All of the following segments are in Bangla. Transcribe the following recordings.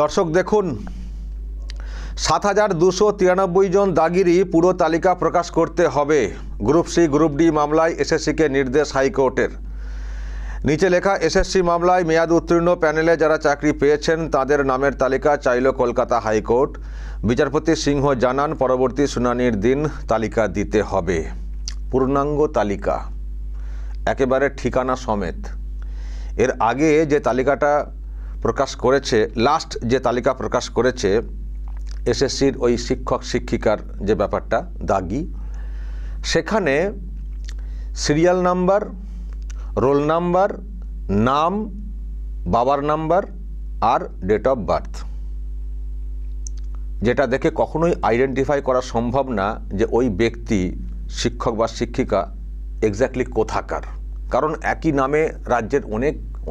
দর্শক দেখুন, ৭,২৯৩ জন দাগিরই পুরো তালিকা প্রকাশ করতে হবে। গ্রুপ সি গ্রুপ ডি মামলায় এসএসসিকে নির্দেশ হাইকোর্টের। নিচে লেখা, এসএসসি মামলায় মেয়াদ উত্তীর্ণ প্যানেলে যারা চাকরি পেয়েছেন তাদের নামের তালিকা চাইল কলকাতা হাইকোর্ট। বিচারপতি সিংহ জানান, পরবর্তী শুনানির দিন তালিকা দিতে হবে। পূর্ণাঙ্গ তালিকা, একেবারে ঠিকানা সমেত। এর আগে যে তালিকাটা প্রকাশ করেছে, লাস্ট যে তালিকা প্রকাশ করেছে এসএসসির ওই শিক্ষক শিক্ষিকার যে ব্যাপারটা দাগি, সেখানে সিরিয়াল নাম্বার, রোল নাম্বার, নাম, বাবার নাম্বার আর ডেট অফ বার্থ, যেটা দেখে কখনোই আইডেন্টিফাই করা সম্ভব না যে ওই ব্যক্তি শিক্ষক বা শিক্ষিকা এক্স্যাক্টলি কোথাকার। কারণ একই নামে রাজ্যের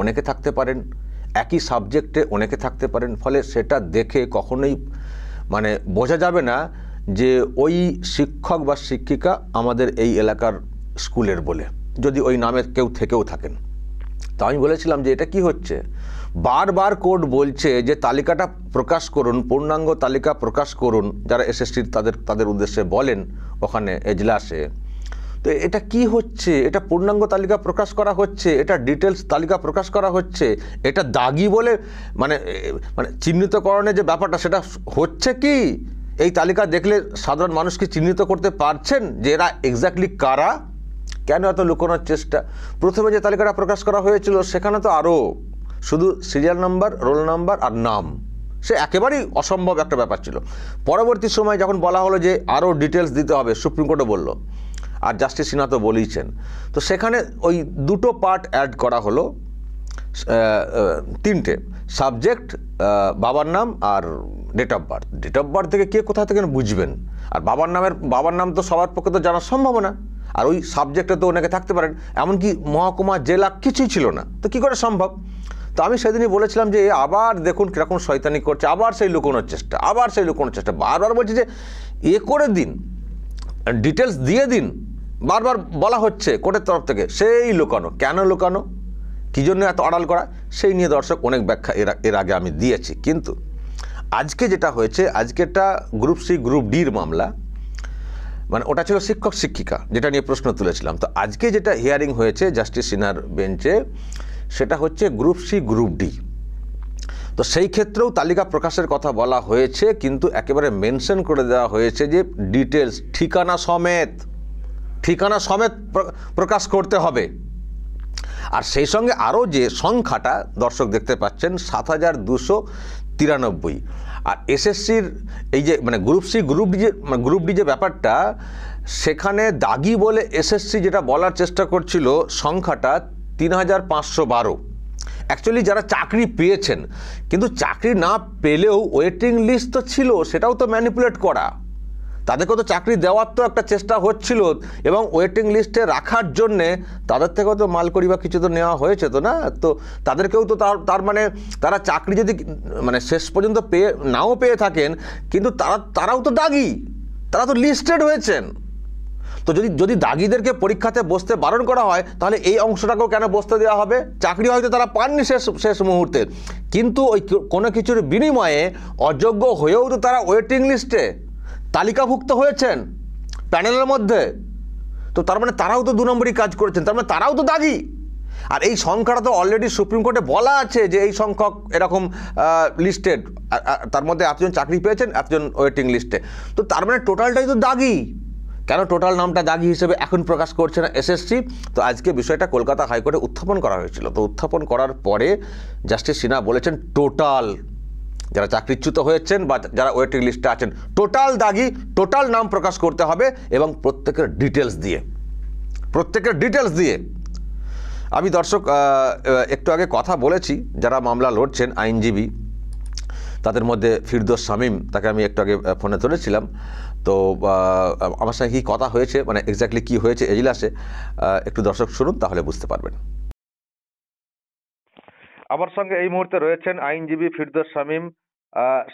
অনেকে থাকতে পারেন, একই সাবজেক্টে অনেকে থাকতে পারেন, ফলে সেটা দেখে কখনোই বোঝা যাবে না যে ওই শিক্ষক বা শিক্ষিকা আমাদের এই এলাকার স্কুলের বলে, যদি ওই নামের কেউ থেকেও থাকেন। তো আমি বলেছিলাম যে এটা কি হচ্ছে, বারবার কোর্ট বলছে যে তালিকাটা প্রকাশ করুন, পূর্ণাঙ্গ তালিকা প্রকাশ করুন, যারা এসএসসির তাদের উদ্দেশ্যে বলেন ওখানে এজলাসে। তো এটা কি হচ্ছে? এটা পূর্ণাঙ্গ তালিকা প্রকাশ করা হচ্ছে, এটা ডিটেলস তালিকা প্রকাশ করা হচ্ছে, এটা দাগি বলে মানে চিহ্নিতকরণের যে ব্যাপারটা সেটা হচ্ছে কি? এই তালিকা দেখলে সাধারণ মানুষ কি চিহ্নিত করতে পারছেন যে এরা এক্স্যাক্টলি কারা? কেন এত লুকোনোর চেষ্টা? প্রথমে যে তালিকাটা প্রকাশ করা হয়েছিল সেখানে তো আরও শুধু সিরিয়াল নাম্বার, রোল নাম্বার আর নাম, সে একেবারেই অসম্ভব একটা ব্যাপার ছিল। পরবর্তী সময় যখন বলা হলো যে আরও ডিটেলস দিতে হবে, সুপ্রিম কোর্টও বলল, আর জাস্টিস সিনহা তো বলেইছেন, তো সেখানে ওই দুটো পার্ট অ্যাড করা হলো, তিনটে সাবজেক্ট, বাবার নাম আর date of birth. Date of birth থেকে কে কোথা থেকে বুঝবেন? আর বাবার নাম তো সবার পক্ষে তো জানা সম্ভব না, আর ওই সাবজেক্টে তো অনেকে থাকতে পারেন, এমনকি মহকুমা, জেলা কিছুই ছিল না, তো কী করে সম্ভব? তো আমি সেদিনই বলেছিলাম যে আবার দেখুন কীরকম শয়তানি করছে, আবার সেই লুকোনোর চেষ্টা, বারবার বলছে যে করে দিন, ডিটেলস দিয়ে দিন, বারবার বলা হচ্ছে কোর্টের তরফ থেকে, সেই লুকানো। কেন লুকানো, কী জন্য এত আড়াল করা, সেই নিয়ে দর্শক অনেক ব্যাখ্যা এর আগে আমি দিয়েছি। কিন্তু আজকে যেটা হয়েছে, আজকেটা গ্রুপ সি গ্রুপ ডির মামলা, ওটা ছিল শিক্ষক শিক্ষিকা, যেটা নিয়ে প্রশ্ন তুলেছিলাম। তো আজকে যেটা হিয়ারিং হয়েছে জাস্টিস সিনহার বেঞ্চে, সেটা হচ্ছে গ্রুপ সি গ্রুপ ডি। তো সেই ক্ষেত্রেও তালিকা প্রকাশের কথা বলা হয়েছে, কিন্তু একেবারে মেনশন করে দেওয়া হয়েছে যে ডিটেলস ঠিকানা সমেত প্রকাশ করতে হবে। আর সেই সঙ্গে আরও যে সংখ্যাটা দর্শক দেখতে পাচ্ছেন, ৭,২৯৩। আর এসএসসির এই যে গ্রুপ সি গ্রুপ ডি যে ব্যাপারটা, সেখানে দাগি বলে এসএসসি যেটা বলার চেষ্টা করছিল, সংখ্যাটা ৩,৫১২। অ্যাকচুয়ালি যারা চাকরি পেয়েছেন, কিন্তু চাকরি না পেলেও ওয়েটিং লিস্ট তো ছিল, সেটাও তো ম্যানিপুলেট করা। তাদেরকেও তো চাকরি দেওয়ার তো একটা চেষ্টা হচ্ছিল, এবং ওয়েটিং লিস্টে রাখার জন্যে তাদের থেকেও তো মালকড়ি বা কিছু তো নেওয়া হয়েছে তো না? তো তাদেরকেও তো তারা চাকরি যদি শেষ পর্যন্ত নাও পেয়ে থাকেন, কিন্তু তারাও তো দাগি, তারা তো লিস্টেড হয়েছেন। তো যদি দাগিদেরকে পরীক্ষাতে বসতে বারণ করা হয়, তাহলে এই অংশটাকেও কেন বসতে দেওয়া হবে? চাকরি হয়তো তারা পাননি শেষ মুহূর্তে, কিন্তু ওই কোনো কিছুর বিনিময়ে অযোগ্য হয়েও তো তারা ওয়েটিং লিস্টে তালিকাভুক্ত হয়েছেন প্যানেলের মধ্যে। তো তারাও তো 2 নম্বরই কাজ করেছেন, তারাও তো দাগি। আর এই সংখ্যাটা তো অলরেডি সুপ্রিম কোর্টে বলা আছে যে এই সংখ্যক এরকম লিস্টেড, তার মধ্যে এতজন চাকরি পেয়েছেন, এতজন ওয়েটিং লিস্টে। তো টোটালটাই তো দাগি। কেন টোটাল নামটা দাগি হিসেবে এখন প্রকাশ করছে না এসএসসি? তো আজকে বিষয়টা কলকাতা হাইকোর্টে উত্থাপন করা হয়েছিল। তো উত্থাপন করার পরে জাস্টিস সিনহা বলেছেন, টোটাল যারা চাকরিচ্যুত হয়েছেন বা যারা ওয়েটিং লিস্টে আছেন, টোটাল দাগি, টোটাল নাম প্রকাশ করতে হবে, এবং প্রত্যেকের ডিটেলস দিয়ে। আমি দর্শক একটু আগে কথা বলেছি, যারা মামলা লড়ছেন আইনজীবী, তাদের মধ্যে ফিরদৌস শামীম, তাকে আমি একটু আগে ফোনে ধরেছিলাম। তো আমার সঙ্গে কী কথা হয়েছে, এক্স্যাক্টলি কী হয়েছে এজলাসে, একটু দর্শক শুনুন, তাহলে বুঝতে পারবেন। আমার সঙ্গে এই মুহূর্তে রয়েছেন আইনজীবী ফিরদৌস শামীম।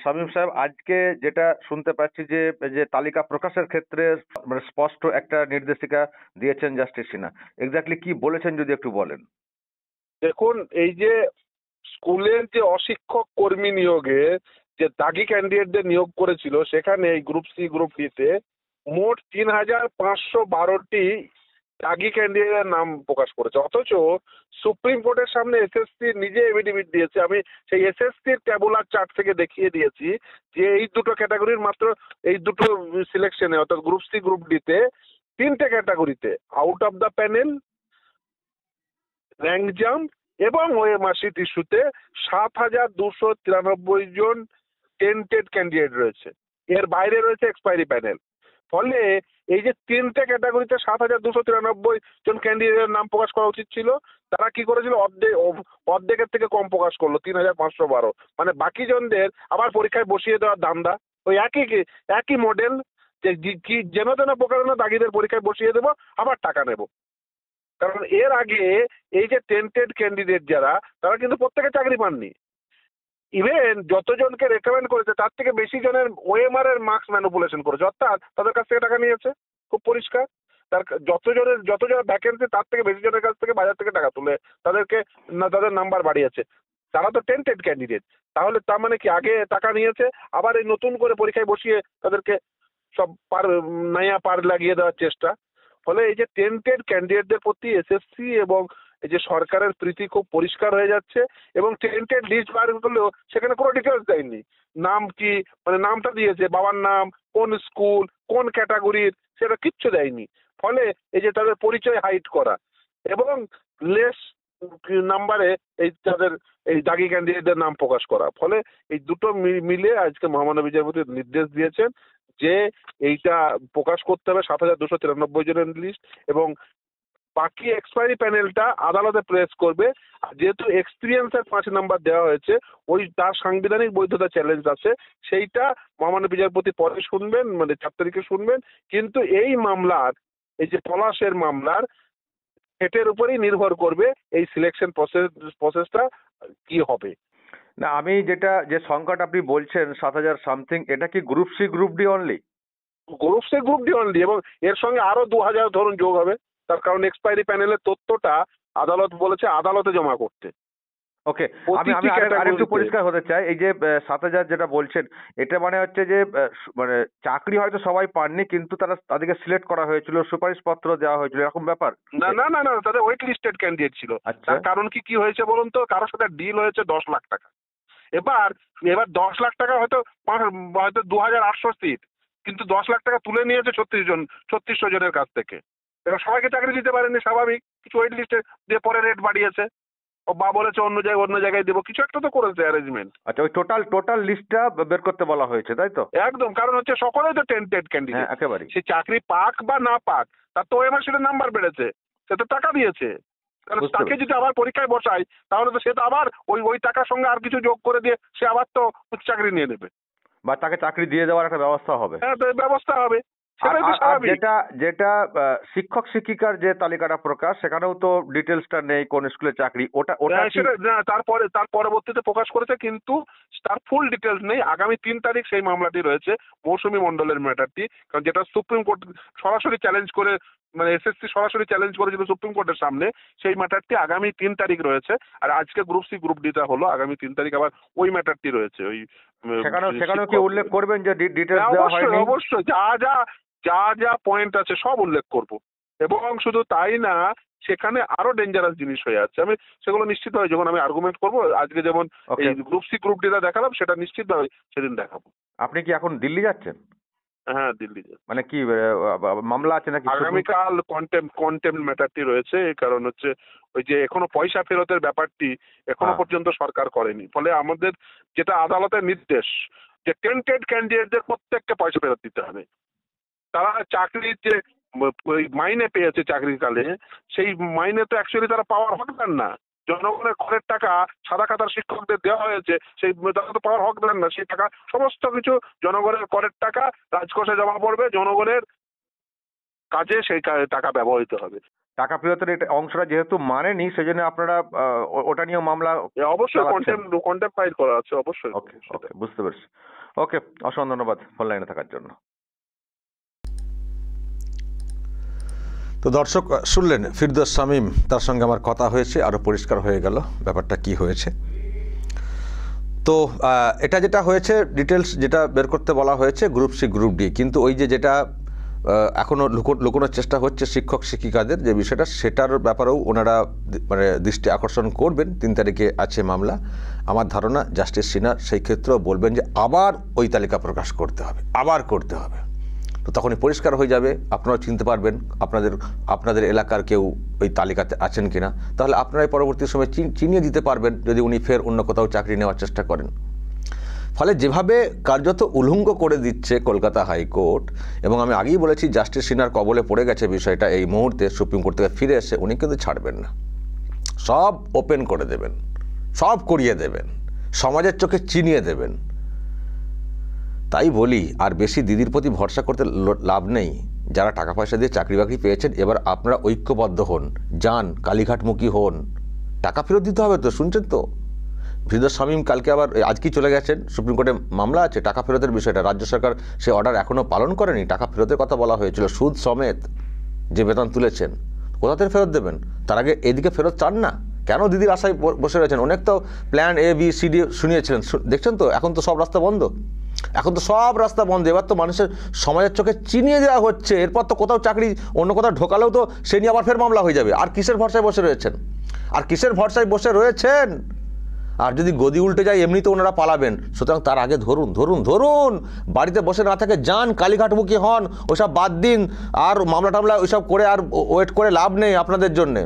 শামীম সাহেব, আজকে যেটা শুনতে পাচ্ছি যে তালিকা প্রকাশের ক্ষেত্রে স্পষ্ট একটা নির্দেশিকা দিয়েছেন জাস্টিস সিনহা, এক্স্যাক্টলি কি বলেছেন যদি একটু বলেন। দেখুন, এই যে স্কুলের যে অশিক্ষক কর্মী নিয়োগে যে দাগি ক্যান্ডিডেটদের নিয়োগ করেছিল, সেখানে এই গ্রুপ সি গ্রুপ ডিতে মোট ৩,৫১২টি দাগি ক্যান্ডিডেটের নাম প্রকাশ করেছে। অথচ সুপ্রিম কোর্টের সামনে এসএসসি নিজে এফিডেভিট দিয়েছে, আমি সেই এসএসসির ট্যাবুলার চার্ট থেকে দেখিয়ে দিয়েছি যে এই দুটো ক্যাটাগরির মাত্র এই দুটো সিলেকশনে অর্থাৎ গ্রুপ সি গ্রুপ ডিতে 3টে ক্যাটাগরিতে out of the panel, rank jump এবং ওএমআর শিট ইস্যুতে ৭,২৯৩ জন টেন্টেড ক্যান্ডিডেট রয়েছে। এর বাইরে রয়েছে এক্সপায়ারি প্যানেল। ফলে এই যে 3টে ক্যাটাগরিতে ৭,২৯৩ জন ক্যান্ডিডেটের নাম প্রকাশ করা উচিত ছিল, তারা কি করেছিল অর্ধেকের থেকে কম প্রকাশ করলো, ৩,৫১২। মানে বাকি জনদের আবার পরীক্ষায় বসিয়ে দেওয়ার ধান্দা। ওই একই মডেল যে কি যেন তেন প্রকারেণ দাগিদের পরীক্ষায় বসিয়ে দেবো, আবার টাকা নেব। কারণ এর আগে এই যে টেন্টেড ক্যান্ডিডেট যারা, তারা কিন্তু প্রত্যেকে চাকরি পাননি। ইভেন যতজনকে রেকমেন্ড করেছে তার থেকে বেশি জনের ওএমআর এর মার্কস ম্যানিপুলেশন করেছে, অর্থাৎ তাদের কাছ থেকে টাকা নিয়েছে। খুব পরিষ্কার, তার যতজনের ভ্যাকেন্সি তার থেকে বেশি জনের কাছ থেকে বাজার থেকে টাকা তুলে তাদের নাম্বার বাড়িয়েছে। তারা তো টেন্টেড ক্যান্ডিডেট, তাহলে তার মানে কি আগে টাকা নিয়েছে, আবার এই নতুন করে পরীক্ষায় বসিয়ে তাদেরকে সব নাইয়া পার লাগিয়ে দেওয়ার চেষ্টা। ফলে এই যে টেন্টেড ক্যান্ডিডেটদের প্রতি এসএসসি এবং এই যে সরকারের প্রীতি খুব পরিষ্কার হয়ে যাচ্ছে। এবং টেন্টেড লিস্ট বার করলেও সেখানে কোনো ডিটেলস দেয়নি, নাম কি, মানে নামটা দিয়েছে, বাবার নাম, কোন স্কুল, কোন ক্যাটাগরির, সেটা কিচ্ছু দেয়নি। ফলে এই যে তাদের পরিচয় হাইড করা এবং লেস নাম্বারে তাদের এই দাগি ক্যান্ডিডেটদের নাম প্রকাশ করা, ফলে এই দুটো মিলে আজকে মহামান্য বিচারপতি নির্দেশ দিয়েছেন যে এইটা প্রকাশ করতে হবে ৭,২৯৩ জনের লিস্ট, এবং বাকি এক্সপায়ারি প্যানেলটা আদালতে প্রেস করবে। যেহেতু এক্সপিরিয়েন্সের 5 নাম্বার দেওয়া হয়েছে, ওই তার সাংবিধানিক বৈধতা চ্যালেঞ্জ আছে, সেইটা মহামান্য বিচারপতি পরে শুনবেন, মানে 4 তারিখে শুনবেন। কিন্তু এই মামলার, এই যে পলাশের মামলার সেটের উপরেই নির্ভর করবে এই সিলেকশন প্রসেসটা কি হবে। না, আমি যে সংখ্যাটা আপনি বলছেন 7,000 সামথিং, এটা কি group C group D only? Group C group D only, এবং এর সঙ্গে আরো 2,000 ধরুন যোগ হবে। তার কারণ এক্সপায়ারি প্যানেলের তথ্যটা আদালত বলেছে আদালতে জমা করতে। ওকে, আমি আরেকটু পরিষ্কার হতে চাই। এই যে 7,000 যেটা বলছেন, এটা মানে হচ্ছে যে মানে চাকরি হয়তো সবাই পাননি, কিন্তু তাদেরকে সিলেক্ট করা হয়েছিল, সুপারিশপত্র দেওয়া হয়েছিল, এরকম ব্যাপার? না না না না, তাদের ওয়েট লিস্টেড ক্যান্ডিডেট ছিল। তার কারণ কি হয়েছে বলুন তো, কারোর সাথে ডিল হয়েছে 10 লাখ টাকা। এবার 10 লাখ টাকা হয়তো 2,800 সিট, কিন্তু 10 লাখ টাকা তুলে নিয়েছে 3600 জনের কাছ থেকে। এবার সবাইকে চাকরি দিতে পারেনি, স্বাভাবিক। কিছু ওয়েট লিস্টে দিয়ে পরে রেট বাড়িয়েছে, বা বলেছে অন্য জায়গায় দেবো, কিছু একটা তো করেছে অ্যারেঞ্জমেন্ট। আচ্ছা, ওই টোটাল লিস্টটা বের করতে বলা হয়েছে, তাই তো? একদম, কারণ হচ্ছে সকলেই তো টেন্টেড ক্যান্ডিডেট, একেবারে। সে চাকরি পাক বা না পাক, তার তো ওএমআর শিটের নাম্বার বেড়েছে, সে তো টাকা দিয়েছে। কারণ তাকে যদি আবার পরীক্ষায় বসায়, তাহলে তো সে তো আবার ওই টাকার সঙ্গে আর কিছু যোগ করে দিয়ে সে আবার তো চাকরি নিয়ে নেবে, বা তাকে চাকরি দিয়ে দেওয়ার একটা ব্যবস্থা হবে। হ্যাঁ, ব্যবস্থা হবে। যেটা শিক্ষক শিক্ষিকার যে তালিকাটা প্রকাশ, সেখানেও তো ডিটেলসটা নেই কোন স্কুলের চাকরি, ওটা তার পরবর্তীতে প্রকাশ করেছে, কিন্তু তার ফুল ডিটেলস নেই। আগামী 3 তারিখ সেই মামলাটি রয়েছে, মৌসুমী মন্ডলের ম্যাটারটি, কারণ যেটা সুপ্রিম কোর্ট সরাসরি চ্যালেঞ্জ করে, মানে এসএসসি সরাসরি চ্যালেঞ্জ করেছিল সুপ্রিম কোর্টের সামনে, সেই ম্যাটারটি আগামী 3 তারিখ রয়েছে। আর আজকে গ্রুপ সি গ্রুপ ডিটা হলো, আগামী 3 তারিখ আবার ওই ম্যাটারটি রয়েছে। ওই সেখানেও কি উল্লেখ করবেন যে ডিটেলস দেওয়া হয়নি? অবশ্যই যা পয়েন্ট আছে সব উল্লেখ করব। এবং শুধু তাই না, সেখানে আরো ডেঞ্জারাস জিনিস হয়ে যাচ্ছে। আমি সেগুলো নিশ্চিত হয় যখন আমি আর্গুমেন্ট করব, আজকে যেমন এই গ্রুপ সি গ্রুপ ডিটা দেখালাম, সেটা নিশ্চিতভাবে সেদিন দেখাবো। আপনি কি এখন দিল্লি যাচ্ছেন? হ্যাঁ, দিল্লি যাচ্ছি। মানে কি মামলা আছে নাকি? আগামীকাল কন্টেম্প ম্যাটারটি রয়েছে। এই কারণ হচ্ছে ওই যে এখনো পয়সা ফেরতের ব্যাপারটি এখনো পর্যন্ত সরকার করেনি। ফলে আমাদের যেটা আদালতের নির্দেশ, যে টেন্টেড ক্যান্ডিডেটদের প্রত্যেককে পয়সা ফেরত দিতে হবে। তারা চাকরির যে মাইনে পেয়েছে চাকরিকালে, সেই মাইনে তো অ্যাকচুয়ালি তারা পাওয়ার হকদার না। জনগণের করের টাকা সাদা খাতার শিক্ষকদের দেওয়া হয়েছে, সেই তারা তো পাওয়ার হকদার না। সেই টাকা সমস্ত কিছু জনগণের করের টাকা রাজকোষে জমা পড়বে, জনগণের কাজে সেই টাকা ব্যবহৃত হবে। টাকা ফেরতের অংশটা যেহেতু মানেনি, সেজন্য আপনারা ওটা নিয়ে মামলা? অবশ্যই কন্টেম্প ফাইল করা আছে, অবশ্যই। ওকে, বুঝতে পেরেছি। ওকে, অসংখ্য ধন্যবাদ ফোন লাইনে থাকার জন্য। তো দর্শক শুনলেন ফিরদৌস শামীম, তার সঙ্গে আমার কথা হয়েছে, আরো পরিষ্কার হয়ে গেল ব্যাপারটা কি হয়েছে। তো এটা যেটা হয়েছে ডিটেলস যেটা বের করতে বলা হয়েছে গ্রুপ সি গ্রুপ ডি, কিন্তু ওই যেটা এখনও লুকোনোর চেষ্টা হচ্ছে শিক্ষক শিক্ষিকাদের যে বিষয়টা, সেটার ব্যাপারেও ওনারা মানে দৃষ্টি আকর্ষণ করবেন। 3 তারিখে আছে মামলা। আমার ধারণা জাস্টিস সিনহা সেই ক্ষেত্রেও বলবেন যে আবার ওই তালিকা প্রকাশ করতে হবে, আবার করতে হবে। তো তখনই পরিষ্কার হয়ে যাবে, আপনারাও চিনতে পারবেন আপনাদের এলাকার কেউ ওই তালিকাতে আছেন কিনা। তাহলে আপনারাই পরবর্তী সময় চিনিয়ে দিতে পারবেন যদি উনি ফের অন্য কোথাও চাকরি নেওয়ার চেষ্টা করেন। ফলে যেভাবে কার্যত উলঙ্গ করে দিচ্ছে কলকাতা হাইকোর্ট, এবং আমি আগেই বলেছি জাস্টিস সিনহার কবলে পড়ে গেছে বিষয়টা, এই মুহূর্তে সুপ্রিম কোর্ট থেকে ফিরে এসে উনি কিন্তু ছাড়বেন না, সব ওপেন করে দেবেন, সব করিয়ে দেবেন, সমাজের চোখে চিনিয়ে দেবেন। তাই বলি আর বেশি দিদির প্রতি ভরসা করতে লাভ নেই। যারা টাকা পয়সা দিয়ে চাকরি বাকরি পেয়েছেন, এবার আপনারা ঐক্যবদ্ধ হন, যান কালীঘাটমুখী হন, টাকা ফেরত দিতে হবে তো। শুনছেন তো ফিরোজ শামীম কালকে আবার আজকেই চলে গেছেন, সুপ্রিম কোর্টে মামলা আছে টাকা ফেরতের বিষয়টা। রাজ্য সরকার সে অর্ডার এখনও পালন করেনি, টাকা ফেরতের কথা বলা হয়েছিল, সুদ সমেত যে বেতন তুলেছেন কোথা থেকে ফেরত দেবেন? তার আগে এদিকে ফেরত চান না কেন? দিদির আশায় বসে রয়েছেন। অনেক তো plan A B C D শুনিয়েছিলেন, দেখছেন তো। এখন তো সব রাস্তা বন্ধ, এখন তো সব রাস্তা বন্ধ। এবার তো মানুষের সমাজের চোখে চিনিয়ে দেওয়া হচ্ছে। এরপর তো কোথাও চাকরি অন্য কোথাও ঢোকালেও তো সে নিয়ে আবার ফের মামলা হয়ে যাবে। আর কিসের ভরসায় বসে রয়েছেন? আর যদি গদি উল্টে যায় এমনিতে ওনারা পালাবেন। সুতরাং তার আগে ধরুন, বাড়িতে বসে না থাকে যান কালীঘাটমুখী হন, ওইসব বাদ দিন। আর মামলা টামলা ওইসব করে আর ওয়েট করে লাভ নেই আপনাদের জন্যে,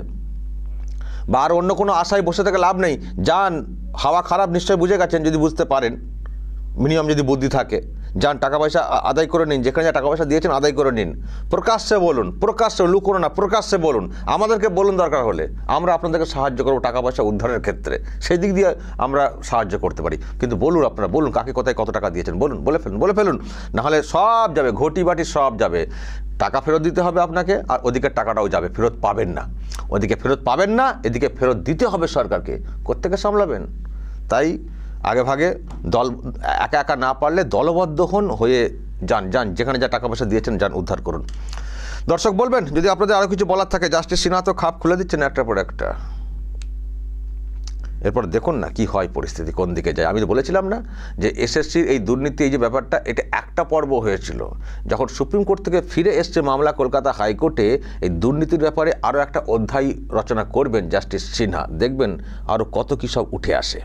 বা আর অন্য কোনো আশায় বসে থেকে লাভ নেই। যান, হাওয়া খারাপ নিশ্চয়ই বুঝে গেছেন, যদি বুঝতে পারেন, মিনিমাম যদি বুদ্ধি থাকে। যান, টাকা পয়সা আদায় করে নিন, যেখানে যা টাকা পয়সা দিয়েছেন আদায় করে নিন। প্রকাশ্যে বলুন, প্রকাশ্যে লুকোনো না, প্রকাশ্যে বলুন। আমাদেরকে বলুন, দরকার হলে আমরা আপনাদেরকে সাহায্য করবো টাকা পয়সা উদ্ধারের ক্ষেত্রে, সেই দিক দিয়ে আমরা সাহায্য করতে পারি। কিন্তু বলুন, আপনারা বলুন কাকে কোথায় কত টাকা দিয়েছেন, বলুন, বলে ফেলুন। নাহলে সব যাবে, ঘটি বাটি সব যাবে। টাকা ফেরত দিতে হবে আপনাকে, আর ওদিকের টাকাটাও যাবে, ফেরত পাবেন না। ওদিকে ফেরত পাবেন না, এদিকে ফেরত দিতে হবে সরকারকে। কোত্থেকে সামলাবেন? তাই আগে ভাগে একা একা না পারলে দলবদ্ধ হয়ে যান, যেখানে যা টাকা পয়সা দিয়েছেন যান, উদ্ধার করুন। দর্শক বলবেন যদি আপনাদের আরও কিছু বলার থাকে। জাস্টিস সিনহা তো খাপ খুলে দিচ্ছেন একটার পর একটা। এরপর দেখুন না কি হয়, পরিস্থিতি কোন দিকে যায়। আমি তো বলেছিলাম না যে এসএসসির এই দুর্নীতি, এই যে ব্যাপারটা, এটা একটা পর্ব হয়েছিল। যখন সুপ্রিম কোর্ট থেকে ফিরে এসছে মামলা কলকাতা হাইকোর্টে, এই দুর্নীতির ব্যাপারে আরও একটা অধ্যায় রচনা করবেন জাস্টিস সিনহা। দেখবেন আরও কত কী সব উঠে আসে।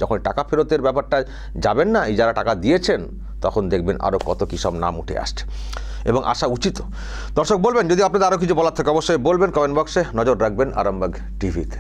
যখন টাকা ফেরতের ব্যাপারটা যাবেন না, এই যারা টাকা দিয়েছেন, তখন দেখবেন আরও কত কী সব নাম উঠে আসছে, এবং আসা উচিত। দর্শক বলবেন যদি আপনাদের আরও কিছু বলার থাকে অবশ্যই বলবেন কমেন্ট বক্সে। নজর রাখবেন আরামবাগ টিভিতে।